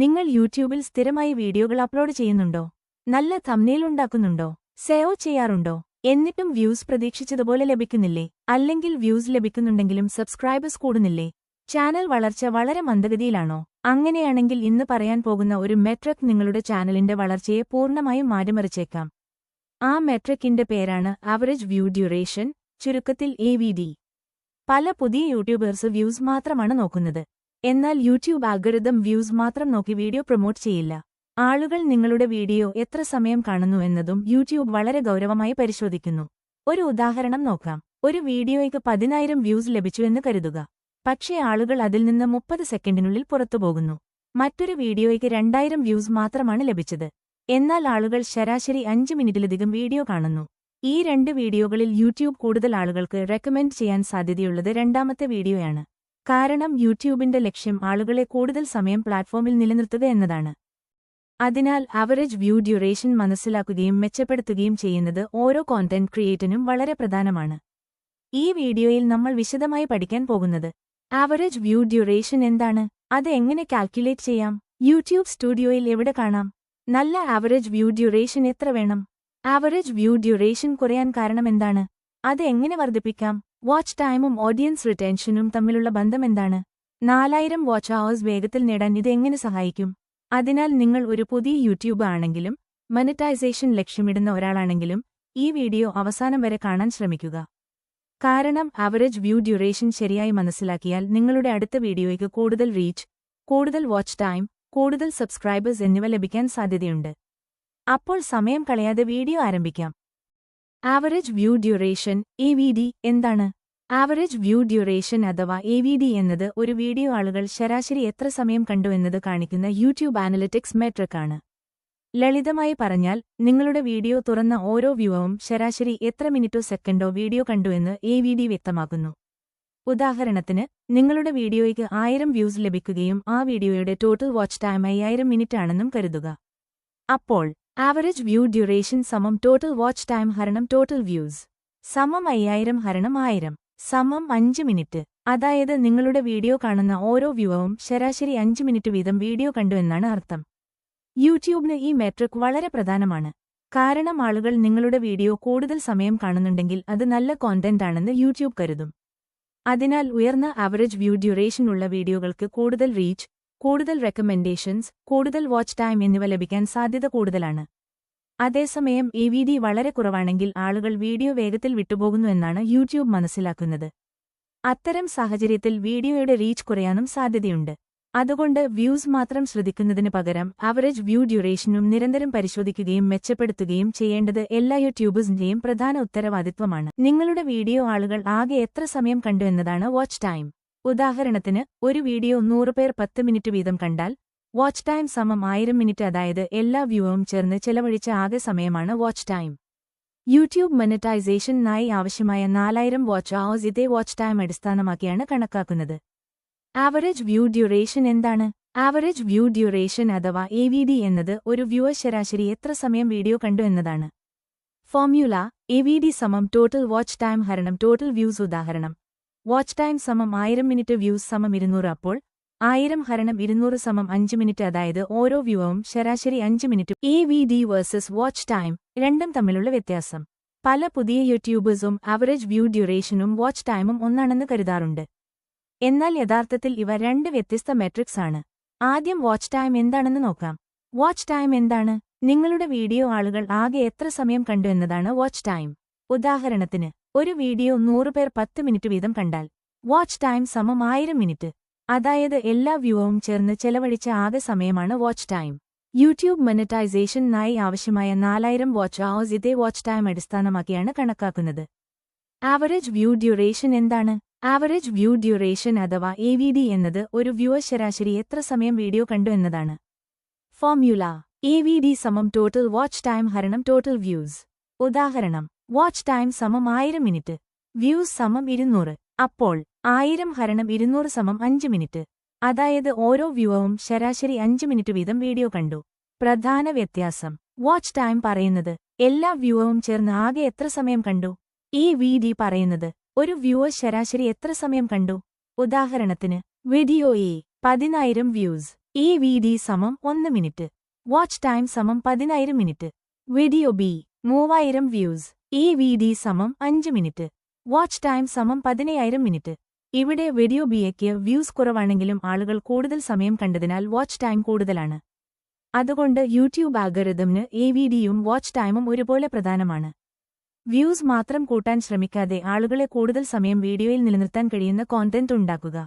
നിങ്ങൾ യൂട്യൂബിൽ സ്ഥിരമായി വീഡിയോകൾ അപ്ലോഡ് ചെയ്യുന്നുണ്ടോ? നല്ല തംബ്നെയിൽ ഉണ്ടാക്കുന്നുണ്ടോ? SEO ചെയ്യാറുണ്ടോ? എന്നിട്ടും വ്യൂസ് പ്രതീക്ഷിച്ചതുപോലെ ലഭിക്കുന്നില്ലേ? അല്ലെങ്കിൽ വ്യൂസ് ലഭിക്കുന്നുണ്ടെങ്കിലും സബ്സ്ക്രൈബേഴ്സ് കൂടുന്നില്ലേ? ചാനൽ വളർച്ച വളരെ മന്ദഗതിയിലാണോ? അങ്ങനെയാണെങ്കിൽ ഇന്ന് പറയാൻ പോകുന്ന ഒരു മെട്രിക് നിങ്ങളുടെ ചാനലിന്റെ വളർച്ചയെ പൂർണ്ണമായും മാറ്റിമറിച്ചേക്കാം. ആ മെട്രിക്കിന്റെ പേരാണ് ആവറേജ് വ്യൂ ഡ്യൂറേഷൻ, ചുരുക്കത്തിൽ AVD. പല പുതിയ യൂട്യൂബേഴ്സ് വ്യൂസ് മാത്രമാണ് നോക്കുന്നത്. എന്നാൽ യൂട്യൂബ് ആൽഗോരിതം വ്യൂസ് മാത്രം നോക്കി വീഡിയോ പ്രൊമോട്ട് ചെയ്യില്ല. ആളുകൾ നിങ്ങളുടെ വീഡിയോ എത്ര സമയം കാണുന്നു എന്നതും യൂട്യൂബ് വളരെ ഗൗരവമായി പരിശോധിക്കുന്നു. ഒരു ഉദാഹരണം നോക്കാം. ഒരു വീഡിയോയ്ക്ക് 10,000 വ്യൂസ് ലഭിച്ചുവെന്ന് കരുതുക. പക്ഷേ ആളുകൾ അതിൽ നിന്ന് 30 സെക്കൻഡിനുള്ളിൽ പുറത്തുപോകുന്നു. മറ്റൊരു വീഡിയോയ്ക്ക് 2,000 വ്യൂസ് മാത്രമാണ് ലഭിച്ചത്. എന്നാൽ ആളുകൾ ശരാശരി 5 മിനിറ്റിലധികം വീഡിയോ കാണുന്നു. ഈ രണ്ട് വീഡിയോകളിൽ യൂട്യൂബ് കൂടുതൽ ആളുകൾക്ക് റെക്കമെൻഡ് ചെയ്യാൻ സാധ്യതയുള്ളത് രണ്ടാമത്തെ വീഡിയോയാണ്. കാരണം യൂട്യൂബിന്റെ ലക്ഷ്യം ആളുകളെ കൂടുതൽ സമയം പ്ലാറ്റ്ഫോമിൽ നിലനിർത്തുക എന്നതാണ്. അതിനാൽ ആവറേജ് വ്യൂ ഡ്യൂറേഷൻ മനസ്സിലാക്കുകയും മെച്ചപ്പെടുത്തുകയും ചെയ്യുന്നത് ഓരോ കോണ്ടന്റ് ക്രിയേറ്ററിനും വളരെ പ്രധാനമാണ്. ഈ വീഡിയോയിൽ നമ്മൾ വിശദമായി പഠിക്കാൻ പോകുന്നത് ആവറേജ് വ്യൂ ഡ്യൂറേഷൻ എന്താണ്, അത് എങ്ങനെ കാൽക്കുലേറ്റ് ചെയ്യാം, യൂട്യൂബ് സ്റ്റുഡിയോയിൽ എവിടെ കാണാം, നല്ല ആവറേജ് വ്യൂ ഡ്യൂറേഷൻ എത്ര വേണം, ആവറേജ് വ്യൂ ഡ്യൂറേഷൻ കുറയാൻ കാരണമെന്താണ്, അത് എങ്ങനെ വർദ്ധിപ്പിക്കാം, വാച്ച് ടൈമും ഓഡിയൻസ് റിറ്റൻഷനും തമ്മിലുള്ള ബന്ധമെന്താണ്, 4000 വാച്ച് അവേഴ്സ് വേഗത്തിൽ നേടാൻ ഇത് എങ്ങനെ സഹായിക്കും. അതിനാൽ നിങ്ങൾ ഒരു പുതിയ യൂട്യൂബ് ആണെങ്കിലും മൊനെറ്റൈസേഷൻ ലക്ഷ്യമിടുന്ന ഒരാളാണെങ്കിലും ഈ വീഡിയോ അവസാനം വരെ കാണാൻ ശ്രമിക്കുക. കാരണം ആവറേജ് വ്യൂ ഡ്യൂറേഷൻ ശരിയായി മനസ്സിലാക്കിയാൽ നിങ്ങളുടെ അടുത്ത വീഡിയോയ്ക്ക് കൂടുതൽ റീച്ച്, കൂടുതൽ വാച്ച് ടൈം, കൂടുതൽ സബ്സ്ക്രൈബേഴ്സ് എന്നിവ ലഭിക്കാൻ സാധ്യതയുണ്ട്. അപ്പോൾ സമയം കളയാതെ വീഡിയോ ആരംഭിക്കാം. ആവറേജ് വ്യൂ ഡ്യൂറേഷൻ AVD എന്താണ്? ആവറേജ് വ്യൂ ഡ്യൂറേഷൻ അഥവാ AVD എന്നത് ഒരു വീഡിയോ ആളുകൾ ശരാശരി എത്ര സമയം കണ്ടു എന്നത് കാണിക്കുന്ന യൂട്യൂബ് ആനലിറ്റിക്സ് മെട്രിക്കാണ്. ലളിതമായി പറഞ്ഞാൽ നിങ്ങളുടെ വീഡിയോ തുറന്ന ഓരോ വ്യൂവും ശരാശരി എത്ര മിനിറ്റോ സെക്കൻഡോ വീഡിയോ കണ്ടുവെന്ന് AVD വ്യക്തമാക്കുന്നു. ഉദാഹരണത്തിന്, നിങ്ങളുടെ വീഡിയോയ്ക്ക് 1000 വ്യൂസ് ലഭിക്കുകയും ആ വീഡിയോയുടെ ടോട്ടൽ വാച്ച് ടൈം 5000 മിനിറ്റ് ആണെന്നും കരുതുക. അപ്പോൾ ആവറേജ് വ്യൂ ഡ്യൂറേഷൻ സമം ടോട്ടൽ വാച്ച് ടൈം ഹരണം ടോട്ടൽ വ്യൂസ് സമം 5000 ഹരണം 1000 സമം 5 മിനിറ്റ്. അതായത് നിങ്ങളുടെ വീഡിയോ കാണുന്ന ഓരോ വ്യൂവും ശരാശരി 5 മിനിറ്റ് വീതം വീഡിയോ കണ്ടു എന്നാണ് അർത്ഥം. യൂട്യൂബിന് ഈ മെട്രിക് വളരെ പ്രധാനമാണ്. കാരണം ആളുകൾ നിങ്ങളുടെ വീഡിയോ കൂടുതൽ സമയം കാണുന്നുണ്ടെങ്കിൽ അത് നല്ല കോണ്ടന്റ് ആണെന്ന് യൂട്യൂബ് കരുതും. അതിനാൽ ഉയർന്ന ആവറേജ് വ്യൂ ഡ്യൂറേഷൻ ഉള്ള വീഡിയോകൾക്ക് കൂടുതൽ റീച്ച്, കൂടുതൽ റെക്കമെൻഡേഷൻസ്, കൂടുതൽ വാച്ച് ടൈം എന്നിവ ലഭിക്കാൻ സാധ്യത കൂടുതലാണ്. അതേസമയം AVD വളരെ കുറവാണെങ്കിൽ ആളുകൾ വീഡിയോ വേഗത്തിൽ വിട്ടുപോകുന്നു എന്നാണ് യൂട്യൂബ് മനസ്സിലാക്കുന്നത്. അത്തരം സാഹചര്യത്തിൽ വീഡിയോയുടെ റീച്ച് കുറയാനും സാധ്യതയുണ്ട്. അതുകൊണ്ട് വ്യൂസ് മാത്രം ശ്രദ്ധിക്കുന്നതിന് പകരം ആവറേജ് വ്യൂ ഡ്യൂറേഷനും നിരന്തരം പരിശോധിക്കുകയും മെച്ചപ്പെടുത്തുകയും ചെയ്യേണ്ടത് എല്ലാ യൂട്യൂബേഴ്സിന്റെയും പ്രധാന ഉത്തരവാദിത്വമാണ്. നിങ്ങളുടെ വീഡിയോ ആളുകൾ ആകെ എത്ര സമയം കണ്ടു എന്നതാണ് വാച്ച് ടൈം. ഉദാഹരണത്തിന്, ഒരു വീഡിയോ 100 പേർ 10 മിനിറ്റ് വീതം കണ്ടാൽ വാച്ച് ടൈം സമം 1000 മിനിറ്റ്. അതായത് എല്ലാ വ്യൂവും ചേർന്ന് ചെലവഴിച്ച ആകെ സമയമാണ് വാച്ച് ടൈം. യൂട്യൂബ് മൊനെറ്റൈസേഷനായി ആവശ്യമായ 4000 വാച്ച് അവേഴ്സ് ഇതേ വാച്ച് ടൈം അടിസ്ഥാനമാക്കിയാണ് കണക്കാക്കുന്നത്. ആവറേജ് വ്യൂ ഡ്യൂറേഷൻ എന്താണ്? ആവറേജ് വ്യൂ ഡ്യൂറേഷൻ അഥവാ AVD എന്നത് ഒരു വ്യൂവർ ശരാശരി എത്ര സമയം വീഡിയോ കണ്ടു എന്നതാണ്. ഫോർമുല AVD സമം ടോട്ടൽ വാച്ച് ടൈം ഹരണം ടോട്ടൽ വ്യൂസ്. ഉദാഹരണം, വാച്ച് ടൈം സമം 1000 മിനിറ്റ്, വ്യൂസ് സമം 200. അപ്പോൾ 1000 ഹരണം 200 സമം 5 മിനിറ്റ്. അതായത് ഓരോ വ്യൂവും ശരാശരി 5 minute. AVD versus watch time രണ്ടും തമ്മിലുള്ള വ്യത്യാസം. പല പുതിയ യൂട്യൂബേഴ്സും ആവറേജ് വ്യൂ ഡ്യൂറേഷനും വാച്ച് ടൈമും ഒന്നാണെന്ന് കരുതാറുണ്ട്. എന്നാൽ യഥാർത്ഥത്തിൽ ഇവ രണ്ട് വ്യത്യസ്ത മെട്രിക്സ് ആണ്. ആദ്യം വാച്ച് ടൈം എന്താണെന്ന് നോക്കാം. വാച്ച് ടൈം എന്താണ്? നിങ്ങളുടെ വീഡിയോ ആളുകൾ ആകെ എത്ര സമയം കണ്ടു എന്നതാണ് വാച്ച് ടൈം. ഉദാഹരണത്തിന്, ഒരു വീഡിയോ 100 പേർ 10 മിനിറ്റ് വീതം കണ്ടാൽ വാച്ച് ടൈം സമം 1000 മിനിറ്റ്. അതായത് എല്ലാ വ്യൂവും ചേർന്ന് ചെലവഴിച്ച ആകെ സമയമാണ് വാച്ച് ടൈം. യൂട്യൂബ് മൊനെറ്റൈസേഷനായി ആവശ്യമായ 4000 വാച്ച് അവേഴ്സ് ഇതേ വാച്ച് ടൈം അടിസ്ഥാനമാക്കിയാണ് കണക്കാക്കുന്നത്. ആവറേജ് വ്യൂ ഡ്യൂറേഷൻ എന്താണ്? ആവറേജ് വ്യൂ ഡ്യൂറേഷൻ അഥവാ AVD എന്നത് ഒരു വ്യൂവർ ശരാശരി എത്ര സമയം വീഡിയോ കണ്ടു എന്നതാണ്. ഫോർമുല AVD സമം ടോട്ടൽ വാച്ച് ടൈം ഹരണം ടോട്ടൽ വ്യൂസ്. ഉദാഹരണം, വാച്ച് ടൈം സമം 1000 മിനിറ്റ്, വ്യൂസ് സമം 200. അപ്പോൾ 1000 ഹരണം 200 സമം 5 മിനിറ്റ്. അതായത് ഓരോ വ്യൂവും ശരാശരി 5 മിനിറ്റ് വീതം വീഡിയോ കണ്ടു. പ്രധാന വ്യത്യാസം, വാച്ച് ടൈം പറയുന്നത് എല്ലാ വ്യൂവും ചേർന്ന് ആകെ എത്ര സമയം കണ്ടു. AVD പറയുന്നത് ഒരു വ്യൂവർ ശരാശരി എത്ര സമയം കണ്ടു. ഉദാഹരണത്തിന്, വീഡിയോ A 10,000 വ്യൂസ്, EVD സമം 1 മിനിറ്റ്. വാച്ച് ടൈം സമം 10000 minute. Video B 3000 views. EVD സമം 5 മിനിറ്റ്. വാച്ച് ടൈം സമം 15000 മിനിറ്റ്. ഇവിടെ വീഡിയോ ബിയയ്ക്ക് വ്യൂസ് കുറവാണെങ്കിലും ആളുകൾ കൂടുതൽ സമയം കണ്ടതിനാൽ വാച്ച് ടൈം കൂടുതലാണ്. അതുകൊണ്ട് യൂട്യൂബ് ആൽഗരിതമിന് EVDയും വാച്ച് ടൈമും ഒരുപോലെ പ്രധാനമാണ്. വ്യൂസ് മാത്രം കൂട്ടാൻ ശ്രമിക്കാതെ ആളുകളെ കൂടുതൽ സമയം വീഡിയോയിൽ നിലനിർത്താൻ കഴിയുന്ന കോണ്ടന്റ് ഉണ്ടാക്കുക.